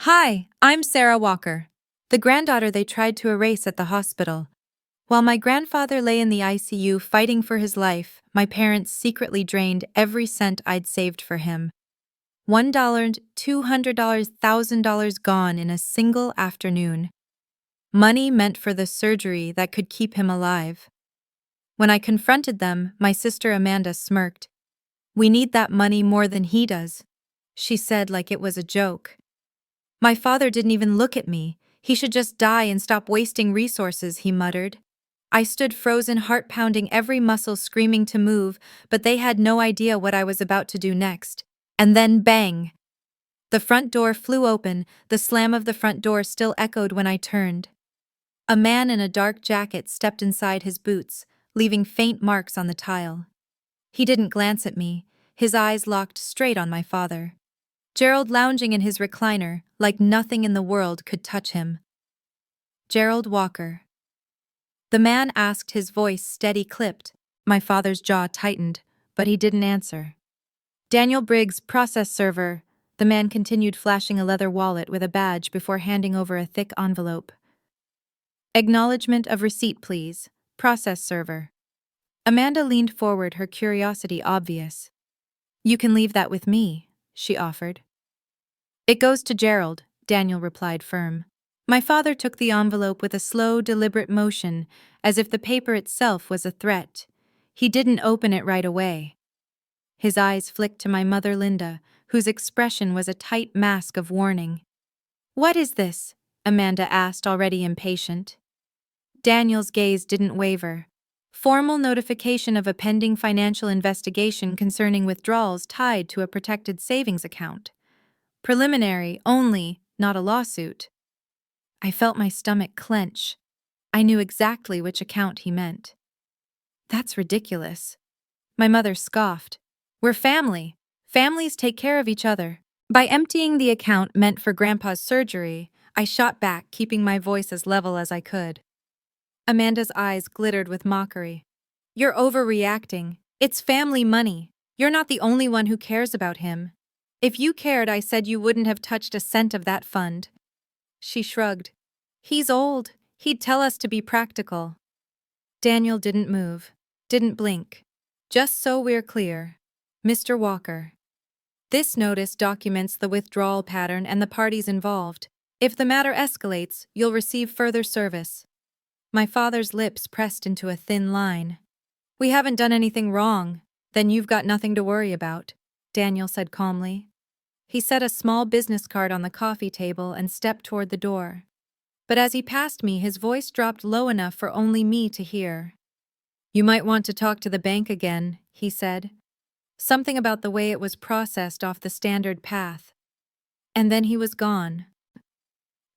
Hi, I'm Sarah Walker, the granddaughter they tried to erase at the hospital. While my grandfather lay in the ICU fighting for his life, my parents secretly drained every cent I'd saved for him. $1, $200, $1,000 gone in a single afternoon. Money meant for the surgery that could keep him alive. When I confronted them, my sister Amanda smirked. "We need that money more than he does," she said like it was a joke. "My father didn't even look at me. He should just die and stop wasting resources," he muttered. I stood frozen, heart pounding, every muscle screaming to move, but they had no idea what I was about to do next. And then bang! The front door flew open, the slam of the front door still echoed when I turned. A man in a dark jacket stepped inside his boots, leaving faint marks on the tile. He didn't glance at me, his eyes locked straight on my father. Gerald lounging in his recliner, like nothing in the world could touch him. "Gerald Walker." The man asked, his voice steady-clipped. My father's jaw tightened, but he didn't answer. "Daniel Briggs, process server." The man continued, flashing a leather wallet with a badge before handing over a thick envelope. "Acknowledgement of receipt, please. Process server." Amanda leaned forward, her curiosity obvious. "You can leave that with me," she offered. "It goes to Gerald," Daniel replied, firm. My father took the envelope with a slow, deliberate motion, as if the paper itself was a threat. He didn't open it right away. His eyes flicked to my mother, Linda, whose expression was a tight mask of warning. "What is this?" Amanda asked, already impatient. Daniel's gaze didn't waver. "Formal notification of a pending financial investigation concerning withdrawals tied to a protected savings account. Preliminary only, not a lawsuit." I felt my stomach clench. I knew exactly which account he meant. "That's ridiculous." My mother scoffed. "We're family. Families take care of each other." By emptying the account meant for Grandpa's surgery, I shot back, keeping my voice as level as I could. Amanda's eyes glittered with mockery. "You're overreacting. It's family money. You're not the only one who cares about him. If you cared, I said you wouldn't have touched a cent of that fund." She shrugged. "He's old. He'd tell us to be practical." Daniel didn't move, didn't blink. "Just so we're clear, Mr. Walker. This notice documents the withdrawal pattern and the parties involved. If the matter escalates, you'll receive further service." My father's lips pressed into a thin line. "We haven't done anything wrong. Then you've got nothing to worry about," Daniel said calmly. He set a small business card on the coffee table and stepped toward the door. But as he passed me, his voice dropped low enough for only me to hear. "You might want to talk to the bank again," he said. Something about the way it was processed off the standard path. And then he was gone.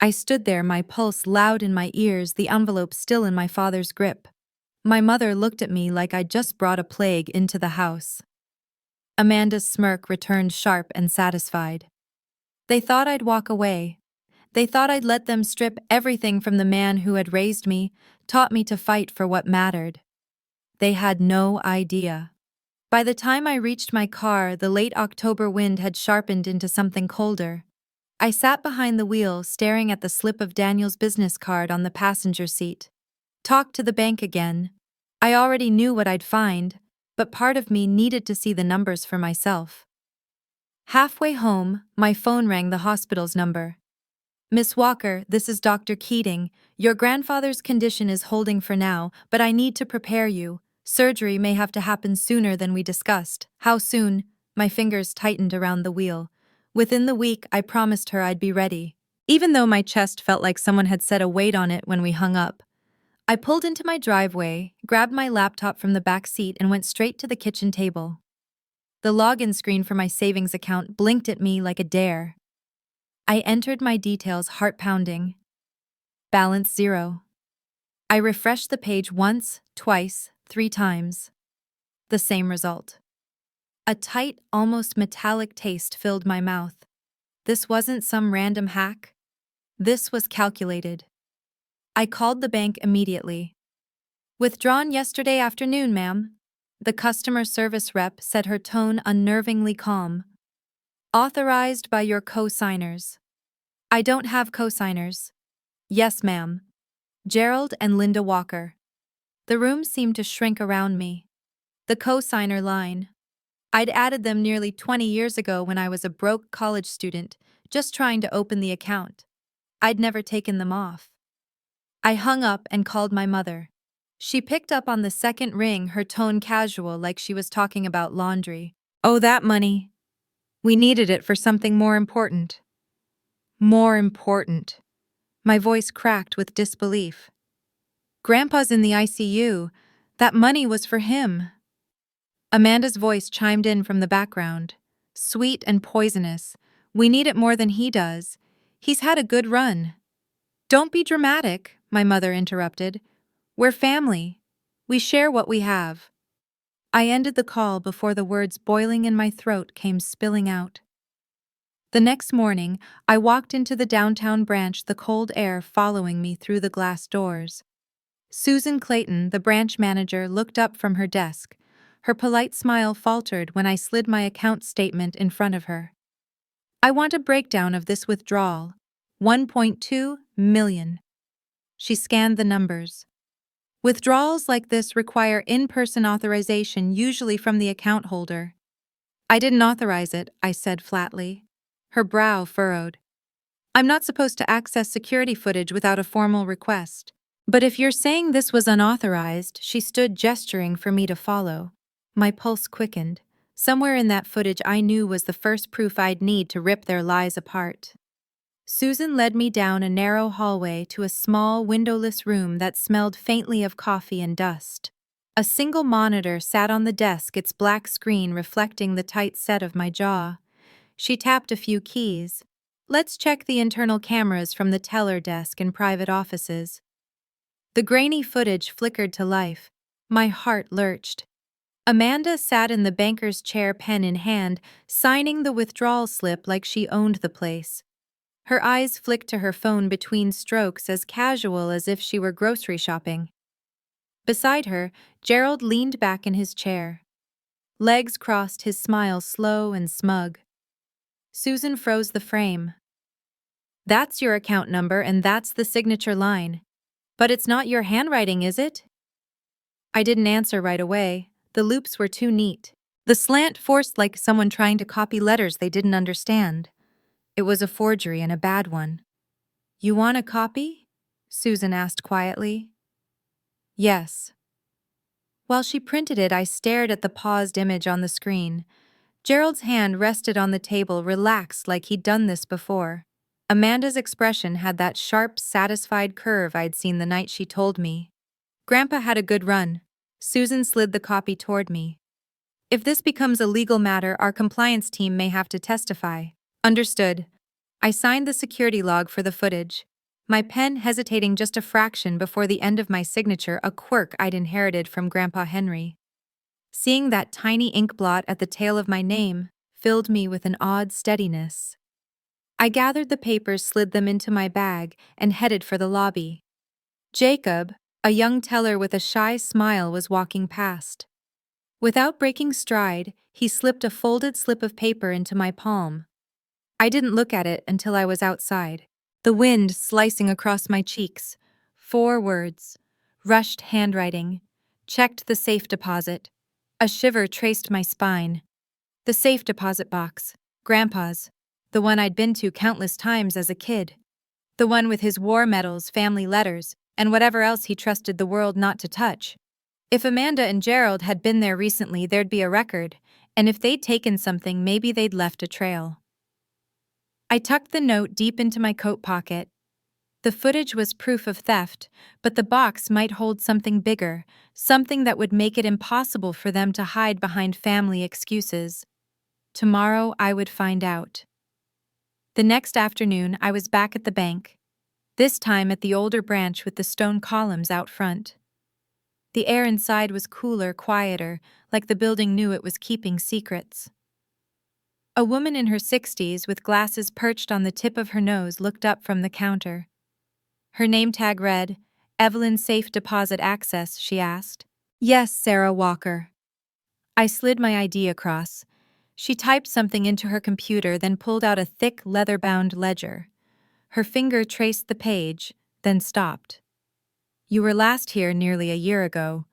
I stood there, my pulse loud in my ears, the envelope still in my father's grip. My mother looked at me like I'd just brought a plague into the house. Amanda's smirk returned sharp and satisfied. They thought I'd walk away. They thought I'd let them strip everything from the man who had raised me, taught me to fight for what mattered. They had no idea. By the time I reached my car, the late October wind had sharpened into something colder. I sat behind the wheel, staring at the slip of Daniel's business card on the passenger seat. Talk to the bank again. I already knew what I'd find, but part of me needed to see the numbers for myself. Halfway home, my phone rang, the hospital's number. "Miss Walker, this is Dr. Keating. Your grandfather's condition is holding for now, but I need to prepare you. Surgery may have to happen sooner than we discussed." "How soon?" My fingers tightened around the wheel. "Within the week, I promised her I'd be ready." Even though my chest felt like someone had set a weight on it when we hung up. I pulled into my driveway, grabbed my laptop from the back seat, and went straight to the kitchen table. The login screen for my savings account blinked at me like a dare. I entered my details, heart pounding. Balance 0. I refreshed the page once, twice, 3 times. The same result. A tight, almost metallic taste filled my mouth. This wasn't some random hack. This was calculated. I called the bank immediately. "Withdrawn yesterday afternoon, ma'am." The customer service rep said, her tone unnervingly calm. "Authorized by your co-signers." I don't have co-signers. Yes, ma'am. Gerald and Linda Walker. The room seemed to shrink around me. The co-signer line. I'd added them nearly 20 years ago when I was a broke college student, just trying to open the account. I'd never taken them off. I hung up and called my mother. She picked up on the second ring, her tone casual like she was talking about laundry. Oh, that money. We needed it for something more important. More important. My voice cracked with disbelief. Grandpa's in the ICU. That money was for him. Amanda's voice chimed in from the background. Sweet and poisonous. We need it more than he does. He's had a good run. Don't be dramatic, my mother interrupted. We're family. We share what we have. I ended the call before the words boiling in my throat came spilling out. The next morning, I walked into the downtown branch, the cold air following me through the glass doors. Susan Clayton, the branch manager, looked up from her desk. Her polite smile faltered when I slid my account statement in front of her. I want a breakdown of this withdrawal. 1.2 million. She scanned the numbers. Withdrawals like this require in-person authorization, usually from the account holder. I didn't authorize it, I said flatly. Her brow furrowed. I'm not supposed to access security footage without a formal request. But if you're saying this was unauthorized, she stood gesturing for me to follow. My pulse quickened. Somewhere in that footage I knew was the first proof I'd need to rip their lies apart. Susan led me down a narrow hallway to a small, windowless room that smelled faintly of coffee and dust. A single monitor sat on the desk, its black screen reflecting the tight set of my jaw. She tapped a few keys. Let's check the internal cameras from the teller desk and private offices. The grainy footage flickered to life. My heart lurched. Amanda sat in the banker's chair, pen in hand, signing the withdrawal slip like she owned the place. Her eyes flicked to her phone between strokes, as casual as if she were grocery shopping. Beside her, Gerald leaned back in his chair. Legs crossed, his smile slow and smug. Susan froze the frame. That's your account number and that's the signature line. But it's not your handwriting, is it? I didn't answer right away. The loops were too neat. The slant forced like someone trying to copy letters they didn't understand. It was a forgery and a bad one. You want a copy? Susan asked quietly. Yes. While she printed it, I stared at the paused image on the screen. Gerald's hand rested on the table, relaxed like he'd done this before. Amanda's expression had that sharp, satisfied curve I'd seen the night she told me. Grandpa had a good run. Susan slid the copy toward me. If this becomes a legal matter, our compliance team may have to testify. Understood. I signed the security log for the footage. My pen hesitating just a fraction before the end of my signature, a quirk I'd inherited from Grandpa Henry. Seeing that tiny ink blot at the tail of my name filled me with an odd steadiness. I gathered the papers, slid them into my bag, and headed for the lobby. Jacob, a young teller with a shy smile, was walking past. Without breaking stride, he slipped a folded slip of paper into my palm. I didn't look at it until I was outside. The wind slicing across my cheeks. 4 words. Rushed handwriting. Checked the safe deposit. A shiver traced my spine. The safe deposit box. Grandpa's. The one I'd been to countless times as a kid. The one with his war medals, family letters, and whatever else he trusted the world not to touch. If Amanda and Gerald had been there recently, there'd be a record, and if they'd taken something, maybe they'd left a trail. I tucked the note deep into my coat pocket. The footage was proof of theft, but the box might hold something bigger, something that would make it impossible for them to hide behind family excuses. Tomorrow I would find out. The next afternoon, I was back at the bank, this time at the older branch with the stone columns out front. The air inside was cooler, quieter, like the building knew it was keeping secrets. A woman in her 60s, with glasses perched on the tip of her nose, looked up from the counter. Her name tag read, "Evelyn Safe Deposit Access," she asked. "Yes, Sarah Walker." I slid my ID across. She typed something into her computer, then pulled out a thick, leather-bound ledger. Her finger traced the page, then stopped. "You were last here nearly a year ago,"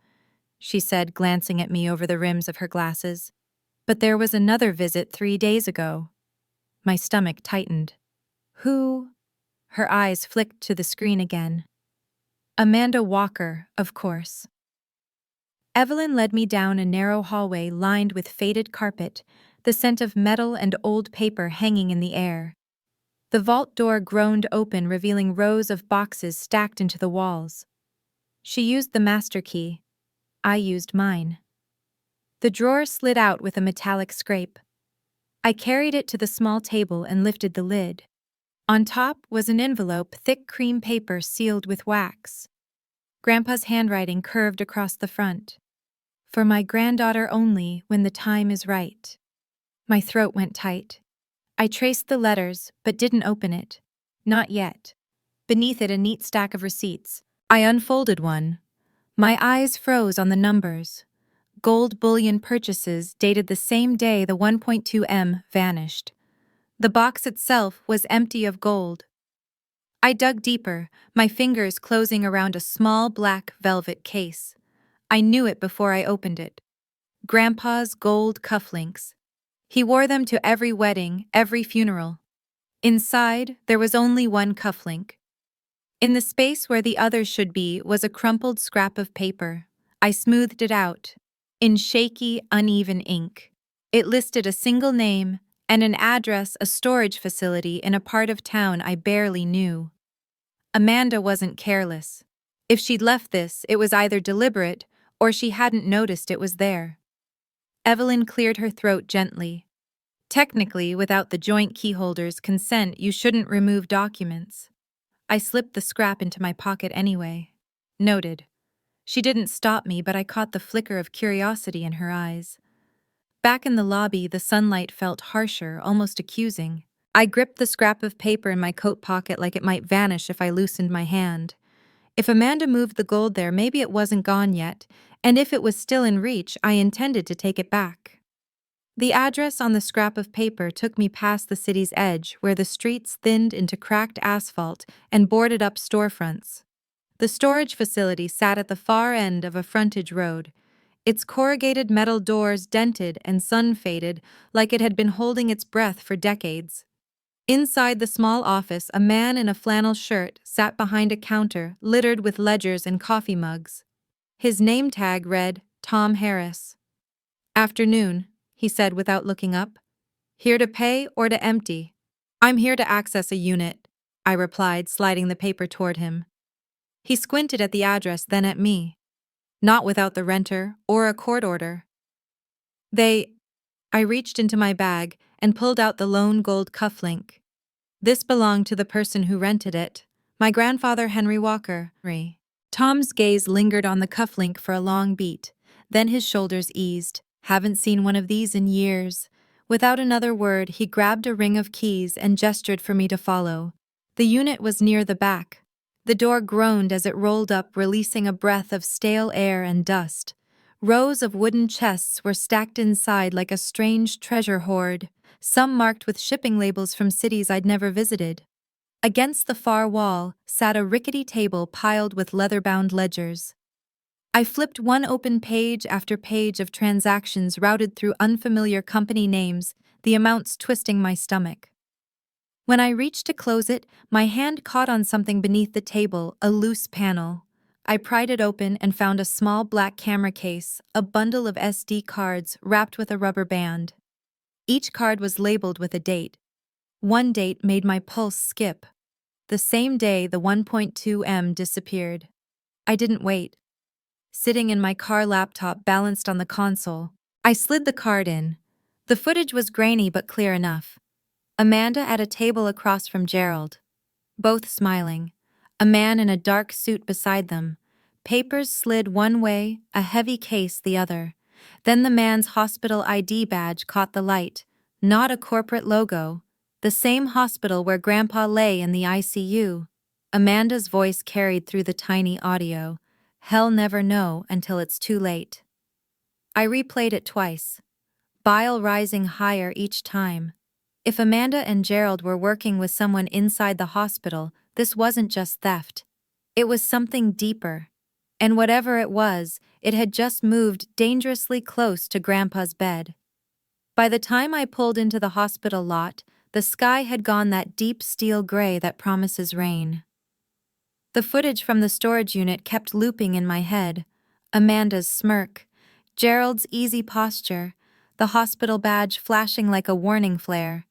she said, glancing at me over the rims of her glasses. "But there was another visit 3 days ago." My stomach tightened. "Who?" Her eyes flicked to the screen again. "Amanda Walker, of course." Evelyn led me down a narrow hallway lined with faded carpet, the scent of metal and old paper hanging in the air. The vault door groaned open, revealing rows of boxes stacked into the walls. She used the master key. I used mine. The drawer slid out with a metallic scrape. I carried it to the small table and lifted the lid. On top was an envelope, thick cream paper sealed with wax. Grandpa's handwriting curved across the front. "For my granddaughter only, when the time is right." My throat went tight. I traced the letters, but didn't open it. Not yet. Beneath it, a neat stack of receipts. I unfolded one. My eyes froze on the numbers. Gold bullion purchases dated the same day the 1.2M vanished. The box itself was empty of gold. I dug deeper, my fingers closing around a small black velvet case. I knew it before I opened it. Grandpa's gold cufflinks. He wore them to every wedding, every funeral. Inside, there was only one cufflink. In the space where the others should be was a crumpled scrap of paper. I smoothed it out. In shaky, uneven ink. It listed a single name and an address, a storage facility in a part of town I barely knew. Amanda wasn't careless. If she'd left this, it was either deliberate or she hadn't noticed it was there. Evelyn cleared her throat gently. "Technically, without the joint keyholder's consent, you shouldn't remove documents." I slipped the scrap into my pocket anyway. Noted. She didn't stop me, but I caught the flicker of curiosity in her eyes. Back in the lobby, the sunlight felt harsher, almost accusing. I gripped the scrap of paper in my coat pocket like it might vanish if I loosened my hand. If Amanda moved the gold there, maybe it wasn't gone yet, and if it was still in reach, I intended to take it back. The address on the scrap of paper took me past the city's edge, where the streets thinned into cracked asphalt and boarded up storefronts. The storage facility sat at the far end of a frontage road, its corrugated metal doors dented and sun-faded like it had been holding its breath for decades. Inside the small office, a man in a flannel shirt sat behind a counter littered with ledgers and coffee mugs. His name tag read, "Tom Harris." "Afternoon," he said without looking up. "Here to pay or to empty?" "I'm here to access a unit," I replied, sliding the paper toward him. He squinted at the address, then at me. "Not without the renter or a court order." I reached into my bag and pulled out the lone gold cufflink. This belonged to the person who rented it, my grandfather Henry Walker. Tom's gaze lingered on the cufflink for a long beat, then his shoulders eased. "Haven't seen one of these in years." Without another word, he grabbed a ring of keys and gestured for me to follow. The unit was near the back. The door groaned as it rolled up, releasing a breath of stale air and dust. Rows of wooden chests were stacked inside like a strange treasure hoard, some marked with shipping labels from cities I'd never visited. Against the far wall sat a rickety table piled with leather-bound ledgers. I flipped one open page after page of transactions routed through unfamiliar company names, the amounts twisting my stomach. When I reached to close it, my hand caught on something beneath the table, a loose panel. I pried it open and found a small black camera case, a bundle of SD cards wrapped with a rubber band. Each card was labeled with a date. One date made my pulse skip. The same day the 1.2M disappeared. I didn't wait. Sitting in my car laptop balanced on the console, I slid the card in. The footage was grainy but clear enough. Amanda at a table across from Gerald. Both smiling. A man in a dark suit beside them. Papers slid one way, a heavy case the other. Then the man's hospital ID badge caught the light. Not a corporate logo. The same hospital where Grandpa lay in the ICU. Amanda's voice carried through the tiny audio. "Hell never know until it's too late." I replayed it twice. Bile rising higher each time. If Amanda and Gerald were working with someone inside the hospital, this wasn't just theft. It was something deeper. And whatever it was, it had just moved dangerously close to Grandpa's bed. By the time I pulled into the hospital lot, the sky had gone that deep steel gray that promises rain. The footage from the storage unit kept looping in my head. Amanda's smirk, Gerald's easy posture, the hospital badge flashing like a warning flare.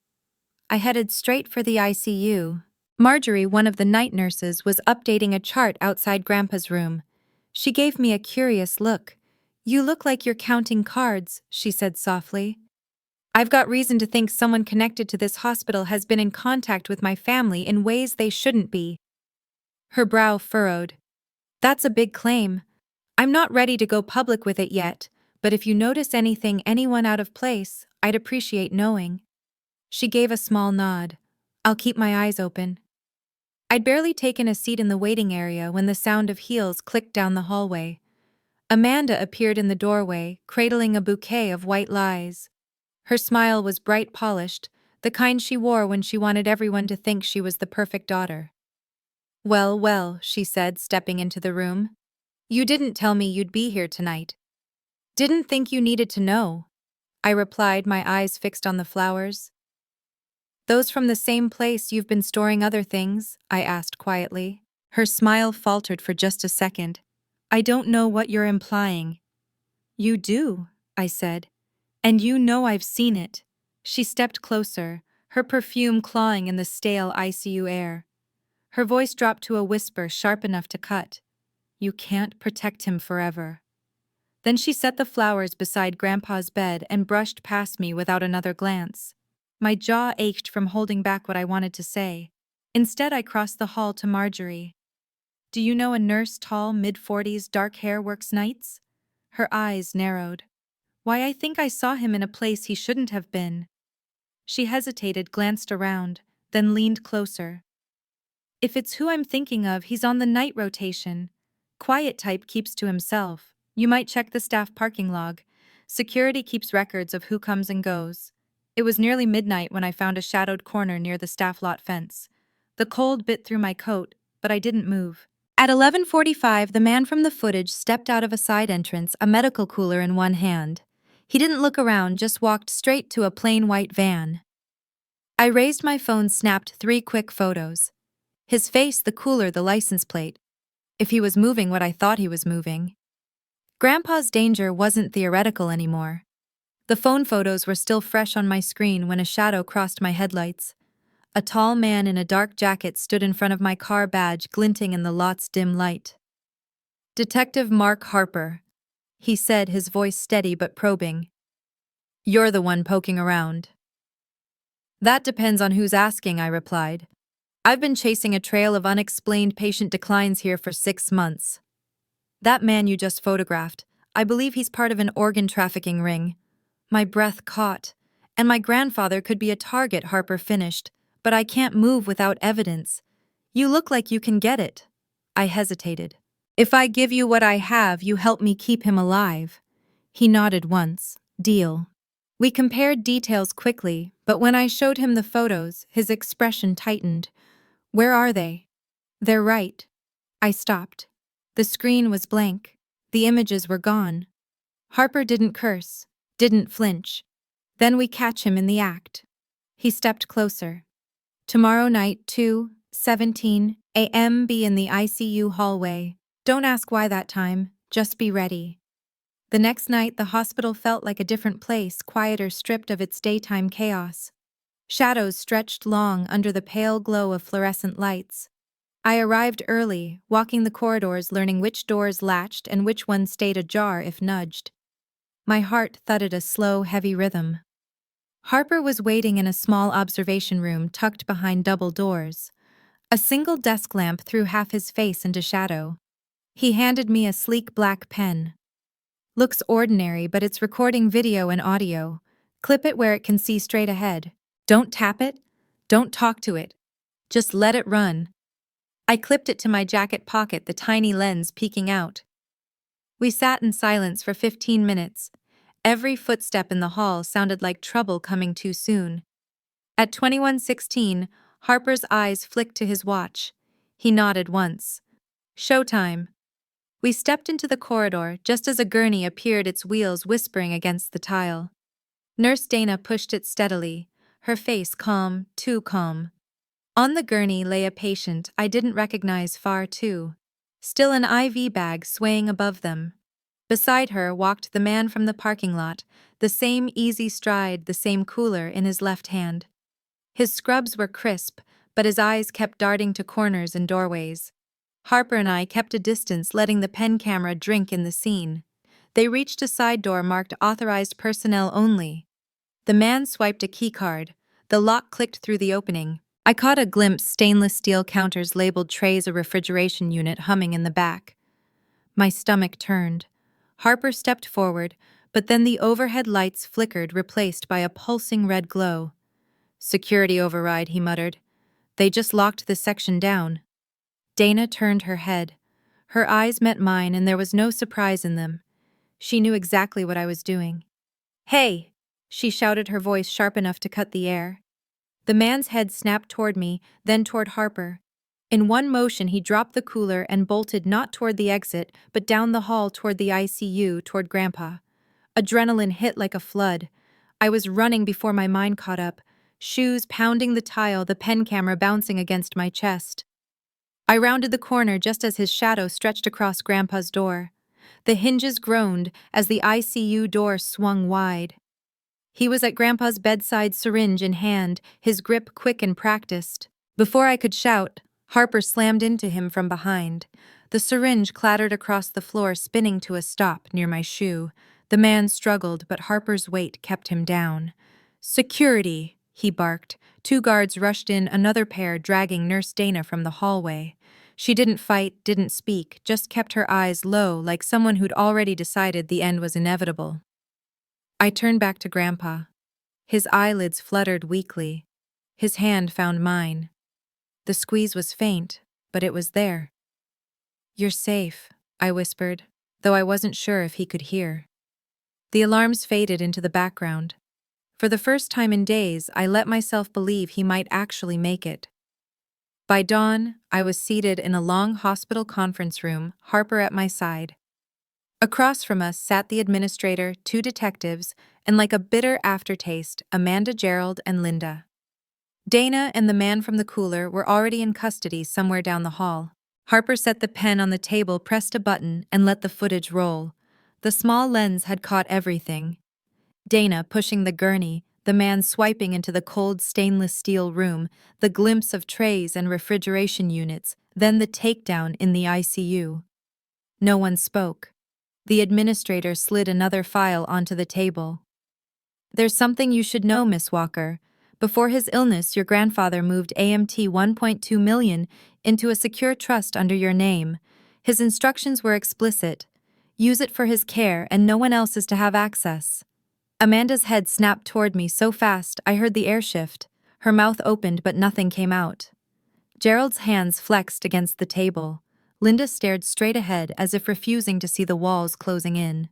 I headed straight for the ICU. Marjorie, one of the night nurses, was updating a chart outside Grandpa's room. She gave me a curious look. "You look like you're counting cards," she said softly. "I've got reason to think someone connected to this hospital has been in contact with my family in ways they shouldn't be." Her brow furrowed. "That's a big claim. I'm not ready to go public with it yet, but if you notice anyone out of place, I'd appreciate knowing." She gave a small nod. "I'll keep my eyes open." I'd barely taken a seat in the waiting area when the sound of heels clicked down the hallway. Amanda appeared in the doorway, cradling a bouquet of white lies. Her smile was bright polished, the kind she wore when she wanted everyone to think she was the perfect daughter. "Well, well," she said, stepping into the room. "You didn't tell me you'd be here tonight." "Didn't think you needed to know," I replied, my eyes fixed on the flowers. "Those from the same place you've been storing other things?" I asked quietly. Her smile faltered for just a second. "I don't know what you're implying." "You do," I said. "And you know I've seen it." She stepped closer, her perfume clawing in the stale ICU air. Her voice dropped to a whisper sharp enough to cut. "You can't protect him forever." Then she set the flowers beside Grandpa's bed and brushed past me without another glance. My jaw ached from holding back what I wanted to say. Instead, I crossed the hall to Marjorie. "Do you know a nurse, tall, mid-40s, dark hair, works nights?" Her eyes narrowed. "Why, I think I saw him in a place he shouldn't have been." She hesitated, glanced around, then leaned closer. "If it's who I'm thinking of, he's on the night rotation. Quiet type, keeps to himself. You might check the staff parking log. Security keeps records of who comes and goes." It was nearly midnight when I found a shadowed corner near the staff lot fence. The cold bit through my coat, but I didn't move. At 11:45, the man from the footage stepped out of a side entrance, a medical cooler in one hand. He didn't look around, just walked straight to a plain white van. I raised my phone, snapped 3 quick photos. His face, the cooler, the license plate. If he was moving what I thought he was moving. Grandpa's danger wasn't theoretical anymore. The phone photos were still fresh on my screen when a shadow crossed my headlights. A tall man in a dark jacket stood in front of my car, badge glinting in the lot's dim light. "Detective Mark Harper," he said, his voice steady but probing. "You're the one poking around." "That depends on who's asking," I replied. "I've been chasing a trail of unexplained patient declines here for 6 months. That man you just photographed, I believe he's part of an organ trafficking ring." My breath caught. "And my grandfather could be a target," Harper finished, "but I can't move without evidence." "You look like you can get it." I hesitated. "If I give you what I have, you help me keep him alive." He nodded once. "Deal." We compared details quickly, but when I showed him the photos, his expression tightened. "Where are they?" "They're right." I stopped. The screen was blank. The images were gone. Harper didn't curse, didn't flinch. "Then we catch him in the act." He stepped closer. "Tomorrow night, 2:17 a.m. be in the ICU hallway. Don't ask why that time, just be ready." The next night, the hospital felt like a different place, quieter, stripped of its daytime chaos. Shadows stretched long under the pale glow of fluorescent lights. I arrived early, walking the corridors, learning which doors latched and which ones stayed ajar if nudged. My heart thudded a slow, heavy rhythm. Harper was waiting in a small observation room tucked behind double doors. A single desk lamp threw half his face into shadow. He handed me a sleek black pen. "Looks ordinary, but it's recording video and audio. Clip it where it can see straight ahead. Don't tap it. Don't talk to it. Just let it run." I clipped it to my jacket pocket, the tiny lens peeking out. We sat in silence for 15 minutes. Every footstep in the hall sounded like trouble coming too soon. At 21:16, Harper's eyes flicked to his watch. He nodded once. Showtime. We stepped into the corridor just as a gurney appeared, its wheels whispering against the tile. Nurse Dana pushed it steadily, her face calm, too calm. On the gurney lay a patient I didn't recognize, far too. Still an IV bag swaying above them. Beside her walked the man from the parking lot, the same easy stride, the same cooler in his left hand. His scrubs were crisp, but his eyes kept darting to corners and doorways. Harper and I kept a distance, letting the pen camera drink in the scene. They reached a side door marked "Authorized Personnel Only." The man swiped a keycard. The lock clicked through the opening. I caught a glimpse stainless steel counters labeled trays, a refrigeration unit humming in the back. My stomach turned. Harper stepped forward, but then the overhead lights flickered, replaced by a pulsing red glow. "Security override," he muttered. "They just locked this section down." Dana turned her head. Her eyes met mine, and there was no surprise in them. She knew exactly what I was doing. "Hey!" she shouted, her voice sharp enough to cut the air. The man's head snapped toward me, then toward Harper. In one motion, he dropped the cooler and bolted not toward the exit, but down the hall toward the ICU, toward Grandpa. Adrenaline hit like a flood. I was running before my mind caught up, shoes pounding the tile, the pen camera bouncing against my chest. I rounded the corner just as his shadow stretched across Grandpa's door. The hinges groaned as the ICU door swung wide. He was at Grandpa's bedside, syringe in hand, his grip quick and practiced. Before I could shout, Harper slammed into him from behind. The syringe clattered across the floor, spinning to a stop near my shoe. The man struggled, but Harper's weight kept him down. "Security!" he barked. Two guards rushed in, another pair dragging Nurse Dana from the hallway. She didn't fight, didn't speak, just kept her eyes low, like someone who'd already decided the end was inevitable. I turned back to Grandpa. His eyelids fluttered weakly. His hand found mine. The squeeze was faint, but it was there. "You're safe," I whispered, though I wasn't sure if he could hear. The alarms faded into the background. For the first time in days, I let myself believe he might actually make it. By dawn, I was seated in a long hospital conference room, Harper at my side. Across from us sat the administrator, two detectives, and like a bitter aftertaste, Amanda, Gerald, and Linda. Dana and the man from the cooler were already in custody somewhere down the hall. Harper set the pen on the table, pressed a button, and let the footage roll. The small lens had caught everything. Dana pushing the gurney, the man swiping into the cold stainless steel room, the glimpse of trays and refrigeration units, then the takedown in the ICU. No one spoke. The administrator slid another file onto the table. "There's something you should know, Miss Walker. Before his illness, your grandfather moved AMT 1.2 million into a secure trust under your name. His instructions were explicit. Use it for his care, and no one else is to have access." Amanda's head snapped toward me so fast I heard the air shift. Her mouth opened, but nothing came out. Gerald's hands flexed against the table. Linda stared straight ahead as if refusing to see the walls closing in.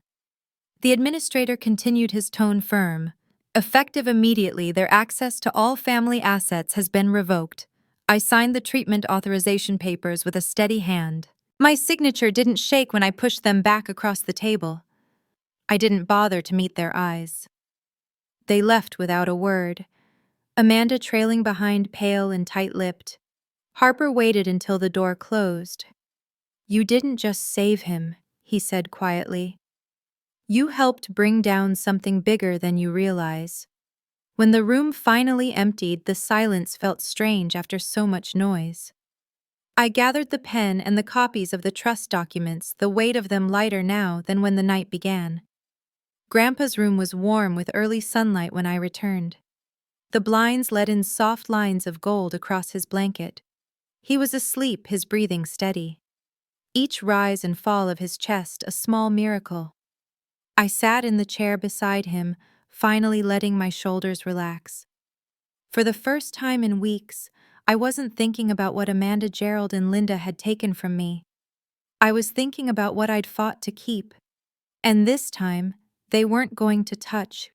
The administrator continued, his tone firm. "Effective immediately, their access to all family assets has been revoked." I signed the treatment authorization papers with a steady hand. My signature didn't shake when I pushed them back across the table. I didn't bother to meet their eyes. They left without a word, Amanda trailing behind, pale and tight-lipped. Harper waited until the door closed. "You didn't just save him," he said quietly. "You helped bring down something bigger than you realize." When the room finally emptied, the silence felt strange after so much noise. I gathered the pen and the copies of the trust documents, the weight of them lighter now than when the night began. Grandpa's room was warm with early sunlight when I returned. The blinds let in soft lines of gold across his blanket. He was asleep, his breathing steady. Each rise and fall of his chest a small miracle. I sat in the chair beside him, finally letting my shoulders relax. For the first time in weeks, I wasn't thinking about what Amanda, Gerald, and Linda had taken from me. I was thinking about what I'd fought to keep. And this time, they weren't going to touch.